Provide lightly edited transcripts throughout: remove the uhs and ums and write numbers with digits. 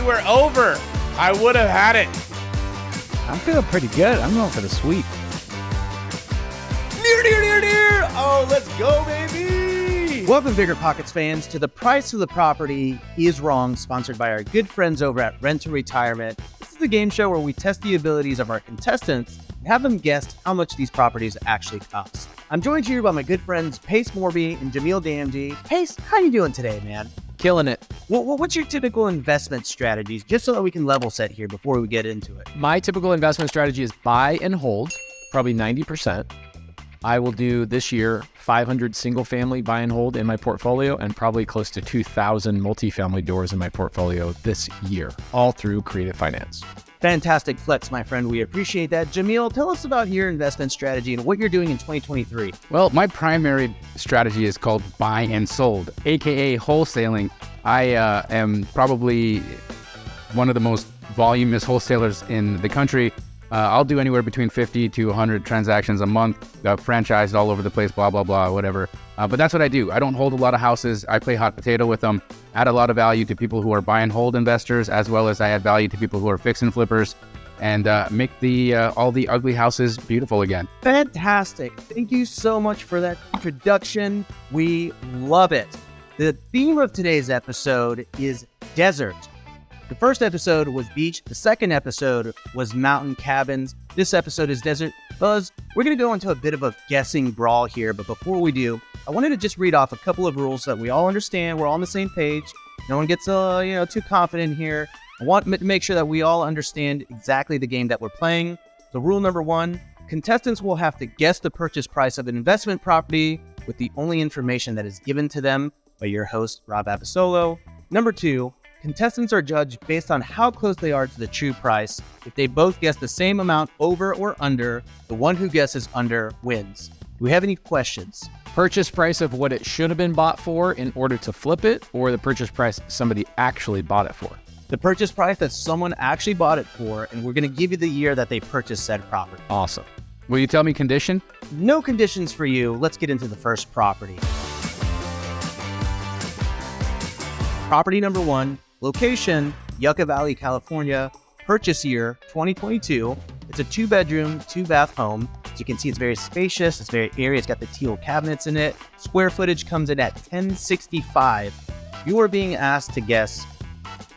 you were over, I would have had it. I'm feeling pretty good. I'm going for the sweep. Near. Oh, let's go, baby. Welcome, BiggerPockets fans, to The Price of the Property is Wrong, sponsored by our good friends over at RentToRetirement. This is the game show where we test the abilities of our contestants and have them guess how much these properties actually cost. I'm joined here by my good friends Pace Morby and Jamil Damji. Pace, how you doing today, man? Killing it. What's your typical investment strategies, just so that we can level set here before we get into it? My typical investment strategy is buy and hold, probably 90%. I will do this year 500 single family buy and hold in my portfolio and probably close to 2,000 multifamily doors in my portfolio this year, all through creative finance. Fantastic flex, my friend. We appreciate that. Jamil, tell us about your investment strategy and what you're doing in 2023. Well, my primary strategy is called buy and sold, aka wholesaling. I am probably one of the most voluminous wholesalers in the country. I'll do anywhere between 50 to 100 transactions a month, franchised all over the place, blah, blah, blah, whatever. But that's what I do. I don't hold a lot of houses. I play hot potato with them, add a lot of value to people who are buy and hold investors, as well as I add value to people who are fix and flippers, and make all the ugly houses beautiful again. Fantastic. Thank you so much for that introduction. We love it. The theme of today's episode is desert. The first episode was beach. The second episode was mountain cabins. This episode is desert. Buzz, we're going to go into a bit of a guessing brawl here, but before we do, I wanted to just read off a couple of rules so that we all understand. We're all on the same page. No one gets too confident here. I want to make sure that we all understand exactly the game that we're playing. So rule number 1, contestants will have to guess the purchase price of an investment property with the only information that is given to them by your host, Rob Abasolo. Number 2, contestants are judged based on how close they are to the true price. If they both guess the same amount over or under, the one who guesses under wins. Do we have any questions? Purchase price of what it should have been bought for in order to flip it, or the purchase price somebody actually bought it for? The purchase price that someone actually bought it for, and we're going to give you the year that they purchased said property. Awesome. Will you tell me condition? No conditions for you. Let's get into the first property. Property number 1, location, Yucca Valley, California. Purchase year, 2022. It's a 2-bedroom, 2-bath home. As you can see, it's very spacious. It's very airy. It's got the teal cabinets in it. Square footage comes in at 1065. You are being asked to guess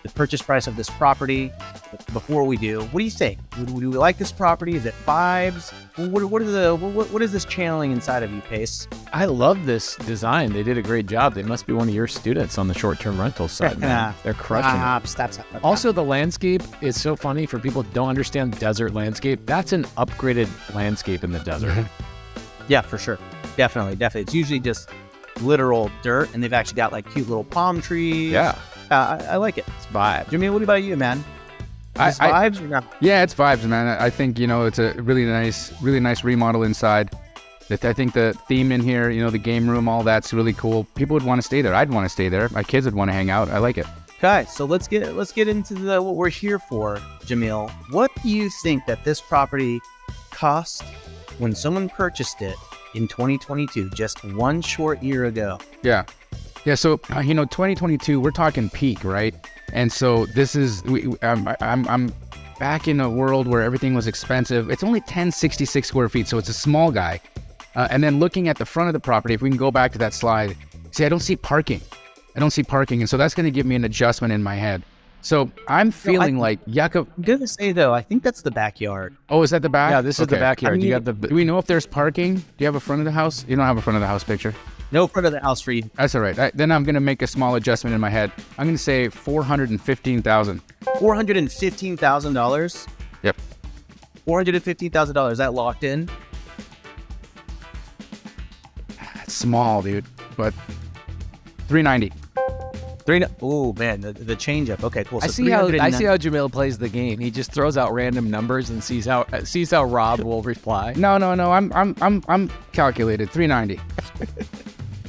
the purchase price of this property. But before we do, what do you think? Do we like this property? Is it vibes? What is this channeling inside of you, Pace? I love this design. They did a great job. They must be one of your students on the short-term rental side, man. They're crushing it. Stop. Also, the landscape is so funny for people who don't understand desert landscape. That's an upgraded landscape in the desert. Yeah, for sure. Definitely. It's usually just literal dirt, and they've actually got like cute little palm trees. Yeah. I like it. It's vibe. Jamil, what about you, man? Is this vibes or not? Yeah, it's vibes, man. I think, it's a really nice remodel inside. I think the theme in here, the game room, all that's really cool. People would want to stay there. I'd want to stay there. My kids would want to hang out. I like it. Okay, so let's get into what we're here for, Jamil. What do you think that this property cost when someone purchased it in 2022, just one short year ago? Yeah. So 2022, we're talking peak, right? And so this is I'm back in a world where everything was expensive. It's only 1066 square feet, so it's a small guy. And then looking at the front of the property, if we can go back to that slide, see, I don't see parking, and so that's going to give me an adjustment in my head. So I'm feeling like Yucca. I'm gonna say though, I think that's the backyard. Oh, is that the back? Yeah, this is the backyard. Do we know if there's parking? Do you have a front of the house? You don't have a front of the house picture. No front of the house for you. That's all right. Then I'm going to make a small adjustment in my head. I'm going to say $415,000. $415,000? Yep. $415,000. Is that locked in? It's small, dude. But $390,000. Oh man, the change up. Okay, cool. So I see how Jamil plays the game. He just throws out random numbers and sees how Rob will reply. No. I'm calculated. $390,000.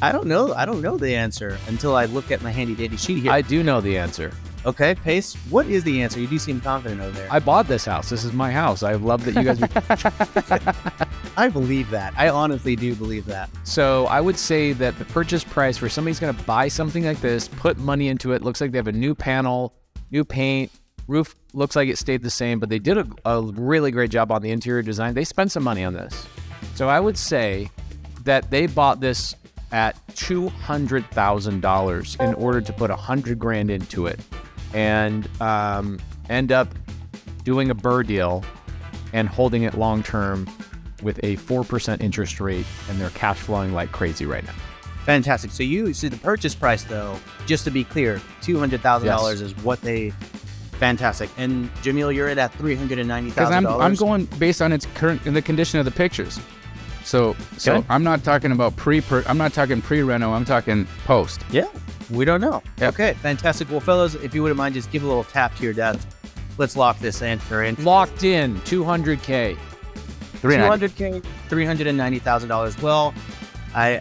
I don't know the answer until I look at my handy dandy sheet here. I do know the answer. Okay, Pace, what is the answer? You do seem confident over there. I bought this house. This is my house. I love that you guys... I believe that. I honestly do believe that. So I would say that the purchase price for somebody's going to buy something like this, put money into it, looks like they have a new panel, new paint. Roof looks like it stayed the same, but they did a really great job on the interior design. They spent some money on this. So I would say that they bought this at $200,000 in order to put $100,000 into it and end up doing a BRRRR deal and holding it long term with a 4% interest rate, and they're cash flowing like crazy right now. Fantastic. So you see the purchase price, though, just to be clear, $200,000 is what they. Fantastic. And Jamil, you're at $390,000. Because I'm going based on its current in the condition of the pictures. So I'm not talking about I'm not talking pre-reno. I'm talking post. Yeah, we don't know. Yep. Okay, fantastic. Well, fellas, if you wouldn't mind, just give a little tap to your desk. Let's lock this answer in. Locked in, $200K. $200K, $390,000. Well, I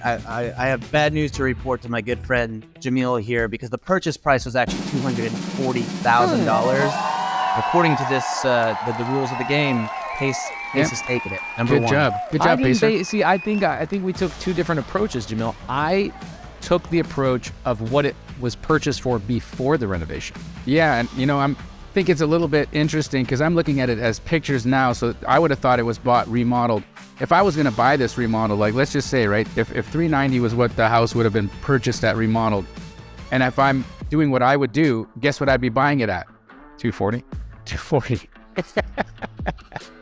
have bad news to report to my good friend Jamil here, because the purchase price was actually $240,000. According to this, the rules of the game, Pace is taking it. Number one. Good job, Pacer. I think we took two different approaches, Jamil. I took the approach of what it was purchased for before the renovation. Yeah, and I think it's a little bit interesting because I'm looking at it as pictures now. So I would have thought it was bought remodeled. If I was going to buy this remodeled, like let's just say, right, if $390,000 was what the house would have been purchased at remodeled, and if I'm doing what I would do, guess what I'd be buying it at? $240.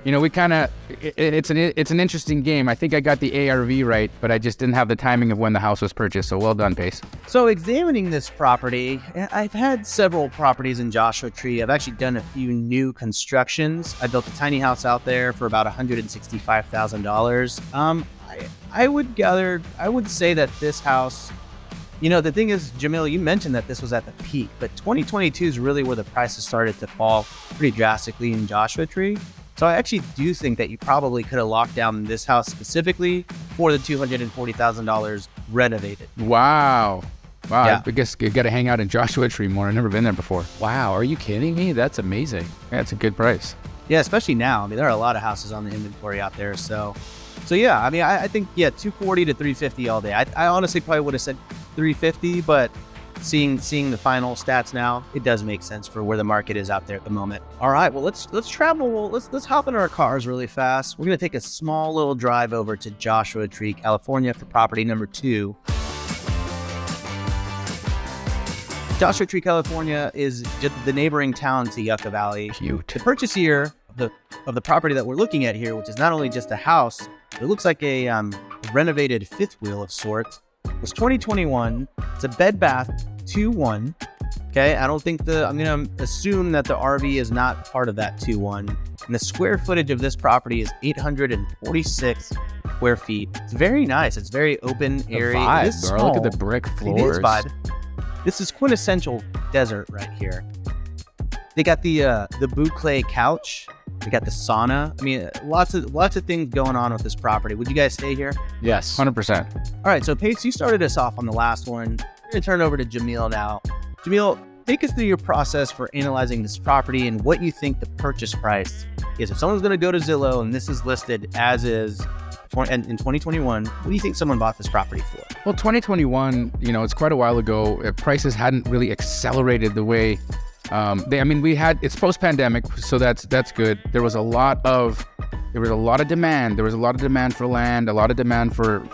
We kind of it's an interesting game. I think I got the ARV right, but I just didn't have the timing of when the house was purchased. So well done, Pace. So examining this property, I've had several properties in Joshua Tree. I've actually done a few new constructions. I built a tiny house out there for about $165,000. I would say that this house, the thing is, Jamil, you mentioned that this was at the peak, but 2022 is really where the prices started to fall pretty drastically in Joshua Tree. So I actually do think that you probably could have locked down this house specifically for the $240,000 renovated. Wow. Yeah. I guess you got to hang out in Joshua Tree more. I've never been there before. Wow, are you kidding me? That's amazing. Yeah, it's a good price. Yeah, especially now. I mean, there are a lot of houses on the inventory out there. So yeah, I mean, I think, $240 to $350 all day. I honestly probably would have said $350, but seeing the final stats now, it does make sense for where the market is out there at the moment. All right, well, let's travel. Let's hop in our cars really fast. We're going to take a small little drive over to Joshua Tree, California for property number 2. Joshua Tree, California is just the neighboring town to Yucca Valley. Cute. The purchase year of the property that we're looking at here, which is not only just a house, it looks like a renovated fifth wheel of sorts, was 2021. It's a Bed Bath 2-1. Okay, I'm going to assume that the RV is not part of that 2-1. And the square footage of this property is 846 square feet. It's very nice. It's very open, airy. Vibe, It is bro. small. Look at the brick floors. It is vibe. This is quintessential desert right here. They got the boucle couch. They got the sauna. I mean, lots of things going on with this property. Would you guys stay here? Yes. 100%. All right, so Pace, you started us off on the last one. We're going to turn over to Jamil now. Jamil, take us through your process for analyzing this property and what you think the purchase price is. If someone's going to go to Zillow and this is listed as is in 2021, what do you think someone bought this property for? Well, 2021, it's quite a while ago. Prices hadn't really accelerated the way it's post-pandemic, so that's good. There was a lot of demand. There was a lot of demand for land, a lot of demand for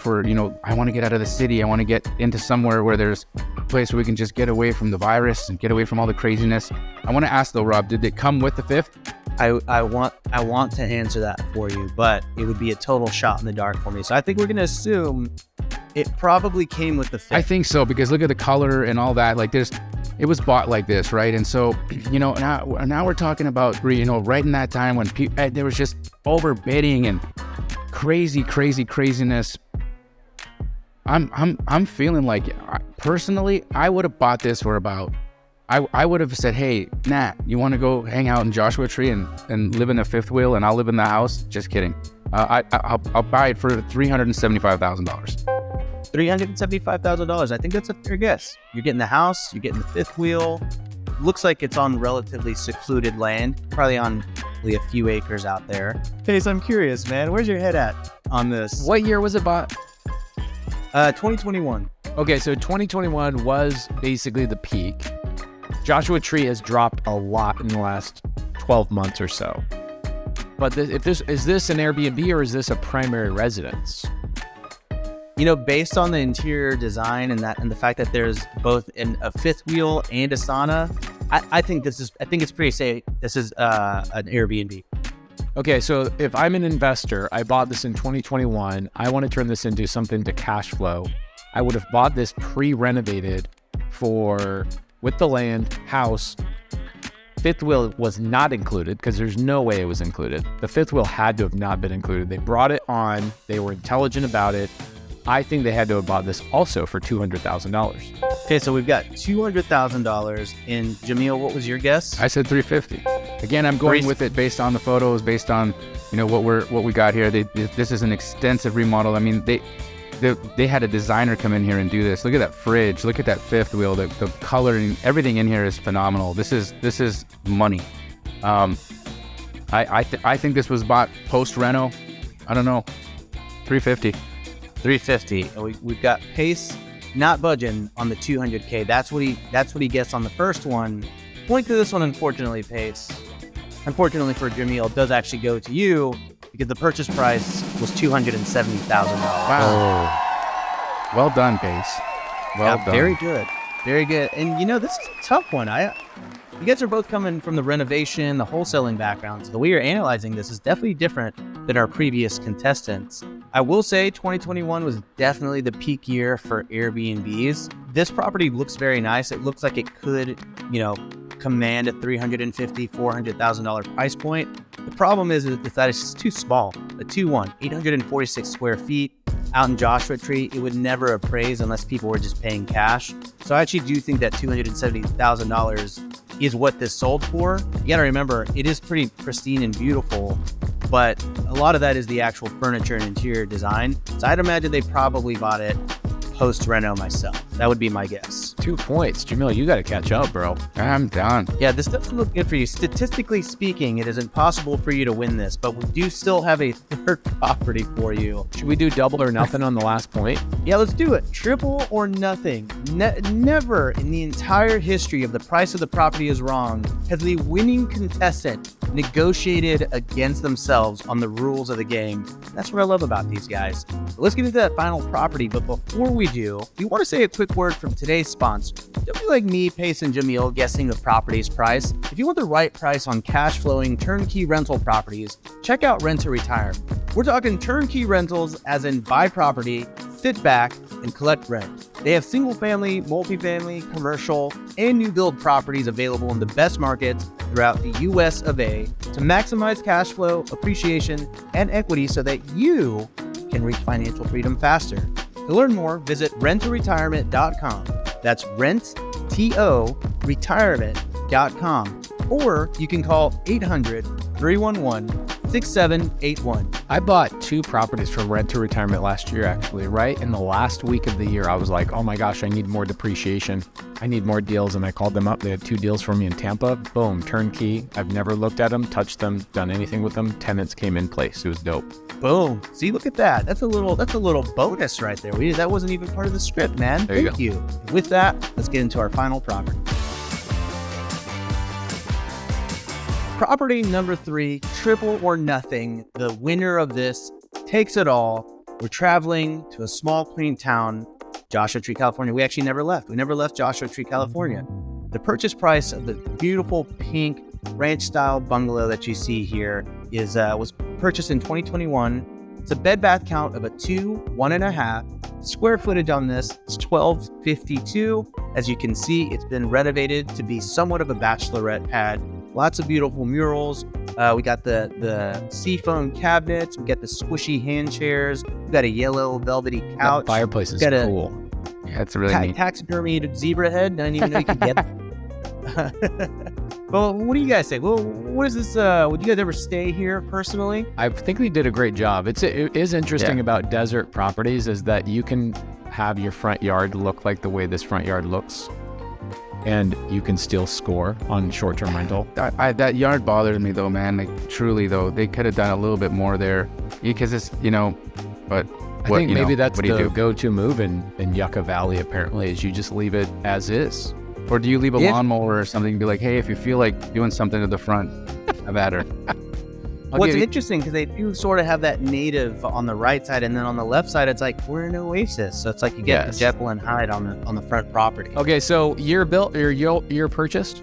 I want to get out of the city. I want to get into somewhere where there's a place where we can just get away from the virus and get away from all the craziness. I want to ask though, Rob, did it come with the fifth? I want to answer that for you, but it would be a total shot in the dark for me. So I think we're going to assume it probably came with the fifth. I think so, because look at the color and all that. Like it was bought like this, right? And so, now we're talking about, right in that time when there was just overbidding and craziness. I'm feeling like, personally, I would have bought this for about, I would have said, hey, Nat, you want to go hang out in Joshua Tree and live in a fifth wheel and I'll live in the house? Just kidding. I'll buy it for $375,000. $375,000. I think that's a fair guess. You're getting the house, you're getting the fifth wheel. Looks like it's on relatively secluded land, probably on a few acres out there. Okay, so I'm curious, man. Where's your head at on this? What year was it bought? 2021. Okay, so 2021 was basically the peak. Joshua Tree has dropped a lot in the last 12 months or so. But is this an Airbnb or is this a primary residence? You know, based on the interior design and the fact that there's both a fifth wheel and a sauna, I think it's pretty safe. This is an Airbnb. Okay, so if I'm an investor, I bought this in 2021. I want to turn this into something to cash flow. I would have bought this pre-renovated with the land, house. Fifth wheel was not included because there's no way it was included. The fifth wheel had to have not been included. They brought it on. They were intelligent about it. I think they had to have bought this also for $200,000. Okay, so we've got $200,000. And Jamil, what was your guess? I said 350. Again, I'm going with it based on the photos, based on what we got here. This is an extensive remodel. I mean, they had a designer come in here and do this. Look at that fridge. Look at that fifth wheel. The coloring, everything in here is phenomenal. This is money. I think this was bought post reno. I don't know, 350. 350. And we've got Pace not budging on the 200K. That's what he gets on the first one. Point to this one, unfortunately, Pace. Unfortunately for Jamil, does actually go to you because the purchase price was $270,000. Wow. Well done, Pace. Well done. Very good. Very good. And this is a tough one. You guys are both coming from the renovation, the wholesaling background. So the way you're analyzing this is definitely different than our previous contestants. I will say 2021 was definitely the peak year for Airbnbs. This property looks very nice. It looks like it could, command a $350,000, $400,000 price point. The problem is that it's just too small. A 2-1, 846 square feet out in Joshua Tree. It would never appraise unless people were just paying cash. So I actually do think that $270,000 is what this sold for. You gotta remember, it is pretty pristine and beautiful, but a lot of that is the actual furniture and interior design. So I'd imagine they probably bought it post-reno myself. That would be my guess. 2 points. Jamil, you got to catch up, bro. I'm done. Yeah, this doesn't look good for you. Statistically speaking, it is impossible for you to win this, but we do still have a third property for you. Should we do double or nothing on the last point? Yeah, let's do it. Triple or nothing. Never in the entire history of The Price of the Property is Wrong has the winning contestant negotiated against themselves on the rules of the game. That's what I love about these guys. So let's get into that final property, but before we do, we want to say a quick word from today's sponsor. Don't be like me, Pace, and Jamil guessing the property's price. If you want the right price on cash-flowing turnkey rental properties, check out RentToRetirement. We're talking turnkey rentals as in buy property, sit back, and collect rent. They have single-family, multifamily, commercial, and new build properties available in the best markets throughout the US of A to maximize cash flow, appreciation, and equity so that you can reach financial freedom faster. To learn more, visit RentToRetirement.com. That's RentToRetirement.com. Or you can call 800-311-6781. I bought 2 properties from Rent to Retirement last year, actually. Right in the last week of the year, I was like, oh my gosh, I need more depreciation. I need more deals. And I called them up. They had 2 deals for me in Tampa. Boom, turnkey. I've never looked at them, touched them, done anything with them. Tenants came in place. It was dope. Boom. See, look at that. That's a little bonus right there. That wasn't even part of the script, man. Thank you. With that, let's get into our final property. Property number 3, triple or nothing. The winner of this takes it all. We're traveling to a small, quaint town, Joshua Tree, California. We actually never left. We never left Joshua Tree, California. The purchase price of the beautiful pink ranch-style bungalow that you see here was purchased in 2021. It's a bed bath count of a 2, 1.5. Square footage on this is 1252. As you can see, it's been renovated to be somewhat of a bachelorette pad. Lots of beautiful murals. We got the seafoam cabinets. We got the squishy hand chairs. We got a yellow velvety couch. That fireplace is cool. Yeah, it's really neat. Taxidermied zebra head. I didn't even know you could get that. Well, what do you guys say? Well, what is this? Would you guys ever stay here personally? I think they did a great job. It is interesting about desert properties is that you can have your front yard look like the way this front yard looks, and you can still score on short-term rental. That yard bothers me though, man. Like truly though, they could have done a little bit more there because it's but I think maybe that's the go-to move in Yucca Valley. Apparently, is you just leave it as is. Or do you leave a Yeah. lawnmower or something and be like, hey, if you feel like doing something to the front, have at her. What's interesting, because they do sort of have that native on the right side, and then on the left side, it's like we're an oasis. So it's like you get Yes. the Jekyll and Hyde on the front property. Okay, so year built or year purchased?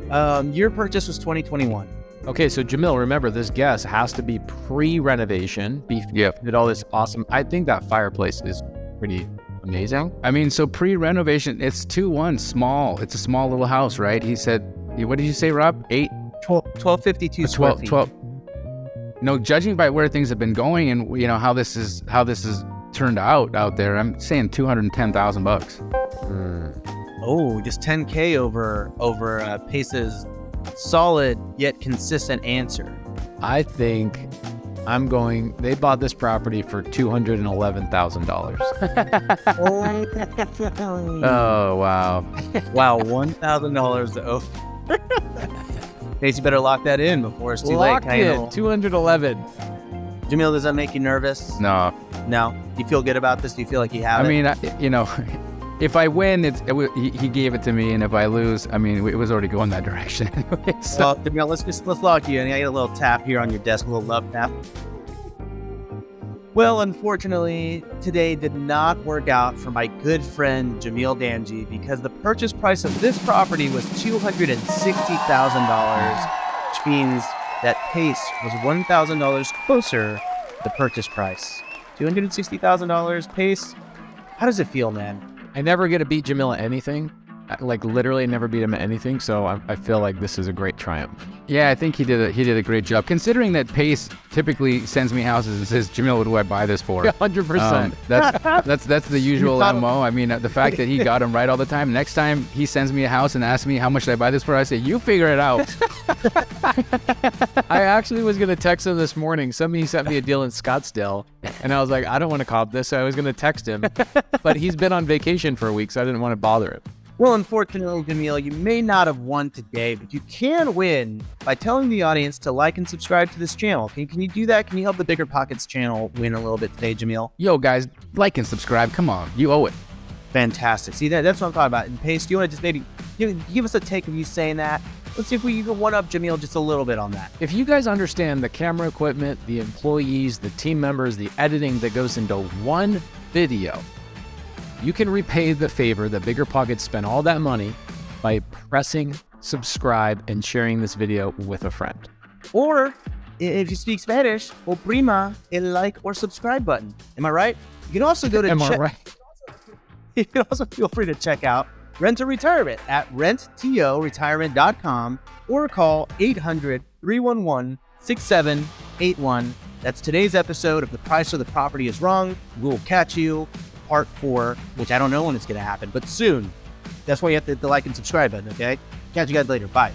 Your purchase was 2021. Okay, so Jamil, remember this guest has to be pre-renovation. Yep. Did all this awesome. I think that fireplace is pretty amazing. I mean, so pre-renovation, it's 2-1, small. It's a small little house, right? He said, what did you say, Rob? 1252 square feet. 12. No, judging by where things have been going and you know how this is turned out there, I'm saying $210,000. Oh, just 10K over Pace's solid yet consistent answer. I think they bought this property for $211,000. Oh wow. Wow, $1,000 over. Pace, you better lock that in before it's too Locked late. in, 211. Jamil, does that make you nervous? No, No? Do you feel good about this? Do you feel like you have I it? mean, if I win, he gave it to me, and if I lose, I mean, it was already going that direction anyway. So. Well, Jamil, let's lock you in. I get a little tap here on your desk, a little love tap. Well, unfortunately, today did not work out for my good friend Jamil Damji, because the purchase price of this property was $260,000, which means that Pace was $1,000 closer to the purchase price. $260,000, Pace. How does it feel, man? I never get to beat Jamil at anything. Like literally never beat him at anything. So I feel like this is a great triumph. Yeah, I think he did a great job, considering that Pace typically sends me houses and says, Jamil, what do I buy this for? 100%. That's the usual MO. I mean, the fact that he got him right all the time. Next time he sends me a house and asks me how much did I buy this for, I say, you figure it out. I actually was going to text him this morning. Somebody sent me a deal in Scottsdale, and I was like, I don't want to cop this. So I was going to text him, but he's been on vacation for a week, so I didn't want to bother him. Well, unfortunately, Jamil, you may not have won today, but you can win by telling the audience to like and subscribe to this channel. Can you do that? Can you help the BiggerPockets channel win a little bit today, Jamil? Yo, guys, like and subscribe. Come on, you owe it. Fantastic. See, that's what I'm talking about. And Pace, do you want to just maybe give us a take of you saying that? Let's see if we can one-up Jamil just a little bit on that. If you guys understand the camera equipment, the employees, the team members, the editing that goes into one video, you can repay the favor that BiggerPockets spent all that money by pressing subscribe and sharing this video with a friend. Or, if you speak Spanish, oprima el like or subscribe button. Am I right? You can also go to Am I right? You can also feel free to check out RentToRetirement at RentToRetirement.com or call 800-311-6781. That's today's episode of The Price of the Property is Wrong. We'll catch you part 4, which I don't know when it's going to happen, but soon. That's why you have to hit the like and subscribe button, okay? Catch you guys later. Bye.